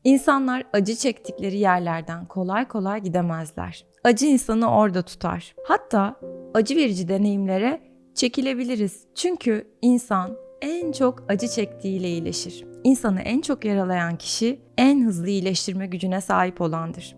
İnsanlar acı çektikleri yerlerden kolay kolay gidemezler. Acı insanı orada tutar. Hatta acı verici deneyimlere çekilebiliriz. Çünkü insan en çok acı çektiğiyle iyileşir. İnsanı en çok yaralayan kişi en hızlı iyileştirme gücüne sahip olandır.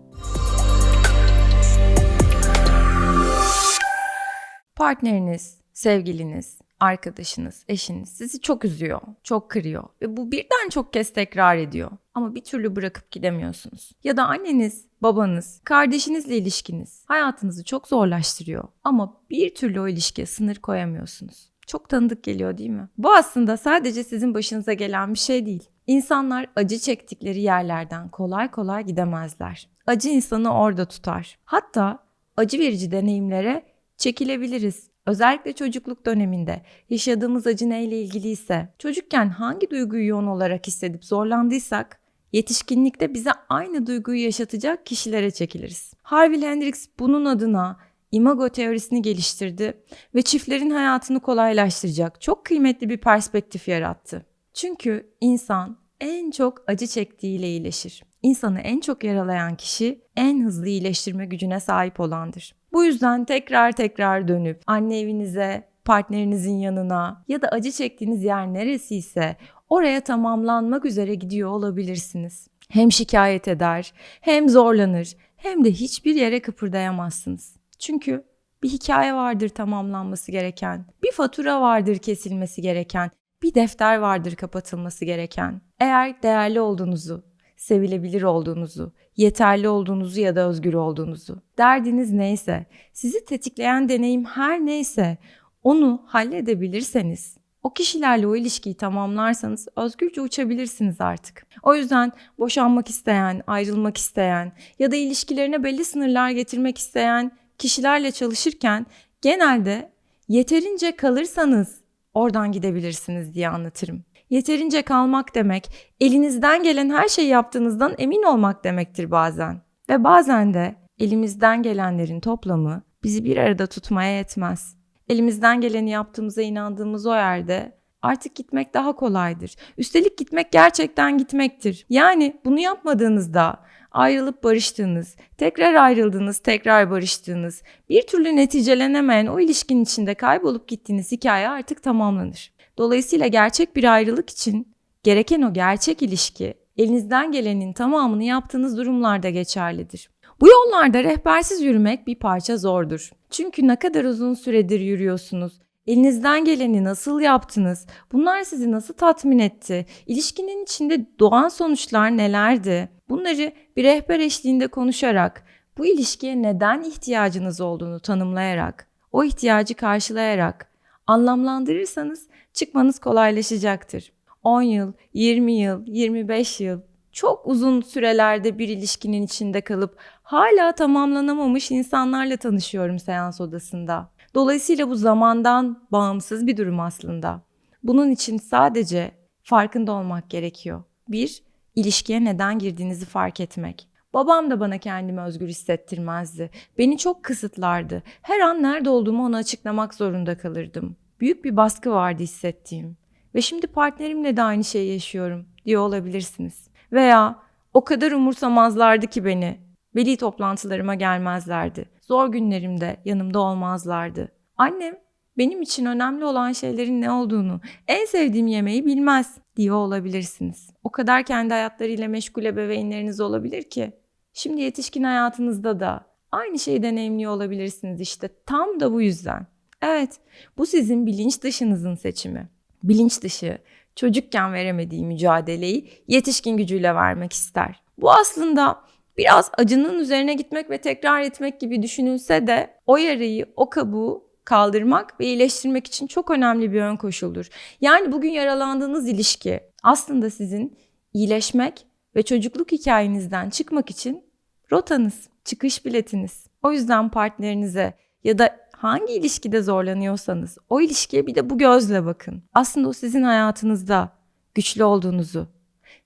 Partneriniz, sevgiliniz, arkadaşınız, eşiniz sizi çok üzüyor, çok kırıyor ve bu birden çok kez tekrar ediyor. Ama bir türlü bırakıp gidemiyorsunuz. Ya da anneniz, babanız, kardeşinizle ilişkiniz hayatınızı çok zorlaştırıyor ama bir türlü o ilişkiye sınır koyamıyorsunuz. Çok tanıdık geliyor değil mi? Bu aslında sadece sizin başınıza gelen bir şey değil. İnsanlar acı çektikleri yerlerden kolay kolay gidemezler. Acı insanı orada tutar. Hatta acı verici deneyimlere çekilebiliriz. Özellikle çocukluk döneminde yaşadığımız acı neyle ilgiliyse, çocukken hangi duyguyu yoğun olarak hissedip zorlandıysak, yetişkinlikte bize aynı duyguyu yaşatacak kişilere çekiliriz. Harvey Hendrix bunun adına imago teorisini geliştirdi ve çiftlerin hayatını kolaylaştıracak çok kıymetli bir perspektif yarattı. Çünkü insan en çok acı çektiğiyle iyileşir. İnsanı en çok yaralayan kişi en hızlı iyileştirme gücüne sahip olandır. Bu yüzden tekrar dönüp anne evinize, partnerinizin yanına ya da acı çektiğiniz yer neresiyse oraya tamamlanmak üzere gidiyor olabilirsiniz. Hem şikayet eder, hem zorlanır, hem de hiçbir yere kıpırdayamazsınız. Çünkü bir hikaye vardır tamamlanması gereken, bir fatura vardır kesilmesi gereken, bir defter vardır kapatılması gereken. Eğer değerli olduğunuzu, sevilebilir olduğunuzu, yeterli olduğunuzu ya da özgür olduğunuzu, derdiniz neyse, sizi tetikleyen deneyim her neyse onu halledebilirseniz, o kişilerle o ilişkiyi tamamlarsanız özgürce uçabilirsiniz artık. O yüzden boşanmak isteyen, ayrılmak isteyen ya da ilişkilerine belli sınırlar getirmek isteyen kişilerle çalışırken genelde yeterince kalırsanız oradan gidebilirsiniz diye anlatırım. Yeterince kalmak demek, elinizden gelen her şeyi yaptığınızdan emin olmak demektir bazen. Ve bazen de elimizden gelenlerin toplamı bizi bir arada tutmaya yetmez. Elimizden geleni yaptığımıza inandığımız o yerde artık gitmek daha kolaydır. Üstelik gitmek gerçekten gitmektir. Yani bunu yapmadığınızda ayrılıp barıştığınız, tekrar ayrıldığınız, tekrar barıştığınız, bir türlü neticelenemeyen o ilişkinin içinde kaybolup gittiğiniz hikaye artık tamamlanır. Dolayısıyla gerçek bir ayrılık için gereken o gerçek ilişki elinizden gelenin tamamını yaptığınız durumlarda geçerlidir. Bu yollarda rehbersiz yürümek bir parça zordur. Çünkü ne kadar uzun süredir yürüyorsunuz, elinizden geleni nasıl yaptınız, bunlar sizi nasıl tatmin etti, ilişkinin içinde doğan sonuçlar nelerdi? Bunları bir rehber eşliğinde konuşarak, bu ilişkiye neden ihtiyacınız olduğunu tanımlayarak, o ihtiyacı karşılayarak anlamlandırırsanız çıkmanız kolaylaşacaktır. 10 yıl, 20 yıl, 25 yıl çok uzun sürelerde bir ilişkinin içinde kalıp hala tamamlanamamış insanlarla tanışıyorum seans odasında. Dolayısıyla bu zamandan bağımsız bir durum aslında. Bunun için sadece farkında olmak gerekiyor. 1. İlişkiye neden girdiğinizi fark etmek. Babam da bana kendimi özgür hissettirmezdi. Beni çok kısıtlardı. Her an nerede olduğumu ona açıklamak zorunda kalırdım. Büyük bir baskı vardı hissettiğim. Ve şimdi partnerimle de aynı şeyi yaşıyorum diyor olabilirsiniz. Veya o kadar umursamazlardı ki beni. Veli toplantılarıma gelmezlerdi. Zor günlerimde yanımda olmazlardı. Annem benim için önemli olan şeylerin ne olduğunu, en sevdiğim yemeği bilmez diyor olabilirsiniz. O kadar kendi hayatlarıyla meşgul ebeveynleriniz olabilir ki. Şimdi yetişkin hayatınızda da aynı şeyi deneyimliyor olabilirsiniz işte tam da bu yüzden. Evet, bu sizin bilinç dışınızın seçimi. Bilinç dışı çocukken veremediği mücadeleyi yetişkin gücüyle vermek ister. Bu aslında biraz acının üzerine gitmek ve tekrar etmek gibi düşünülse de o yarayı, o kabuğu kaldırmak ve iyileştirmek için çok önemli bir ön koşuldur. Yani bugün yaralandığınız ilişki aslında sizin iyileşmek ve çocukluk hikayenizden çıkmak için rotanız, çıkış biletiniz. O yüzden partnerinize ya da hangi ilişkide zorlanıyorsanız o ilişkiye bir de bu gözle bakın. Aslında o sizin hayatınızda güçlü olduğunuzu,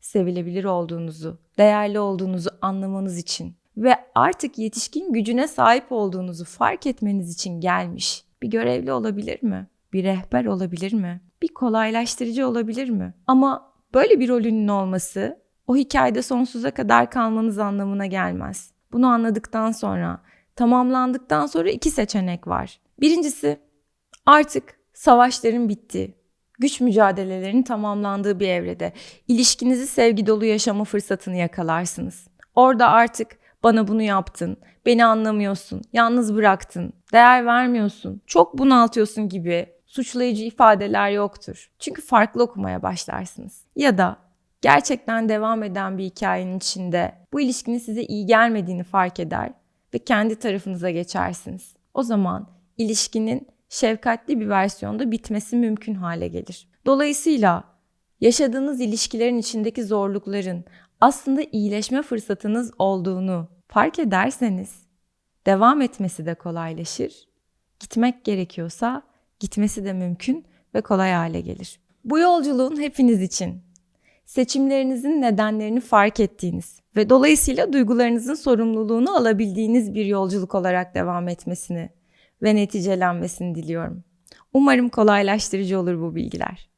sevilebilir olduğunuzu, değerli olduğunuzu anlamanız için ve artık yetişkin gücüne sahip olduğunuzu fark etmeniz için gelmiş. Bir görevli olabilir mi? Bir rehber olabilir mi? Bir kolaylaştırıcı olabilir mi? Ama böyle bir rolünün olması o hikayede sonsuza kadar kalmanız anlamına gelmez. Bunu anladıktan sonra, tamamlandıktan sonra 2 seçenek var. Birincisi, artık savaşların bittiği, güç mücadelelerinin tamamlandığı bir evrede ilişkinizi sevgi dolu yaşama fırsatını yakalarsınız. Orada artık bana bunu yaptın, beni anlamıyorsun, yalnız bıraktın, değer vermiyorsun, çok bunaltıyorsun gibi suçlayıcı ifadeler yoktur. Çünkü farklı okumaya başlarsınız. Ya da gerçekten devam eden bir hikayenin içinde bu ilişkinin size iyi gelmediğini fark eder ve kendi tarafınıza geçersiniz. O zaman ilişkinin şefkatli bir versiyonda bitmesi mümkün hale gelir. Dolayısıyla yaşadığınız ilişkilerin içindeki zorlukların aslında iyileşme fırsatınız olduğunu fark ederseniz devam etmesi de kolaylaşır. Gitmek gerekiyorsa gitmesi de mümkün ve kolay hale gelir. Bu yolculuğun hepiniz için seçimlerinizin nedenlerini fark ettiğiniz ve dolayısıyla duygularınızın sorumluluğunu alabildiğiniz bir yolculuk olarak devam etmesini ve neticelenmesini diliyorum. Umarım kolaylaştırıcı olur bu bilgiler.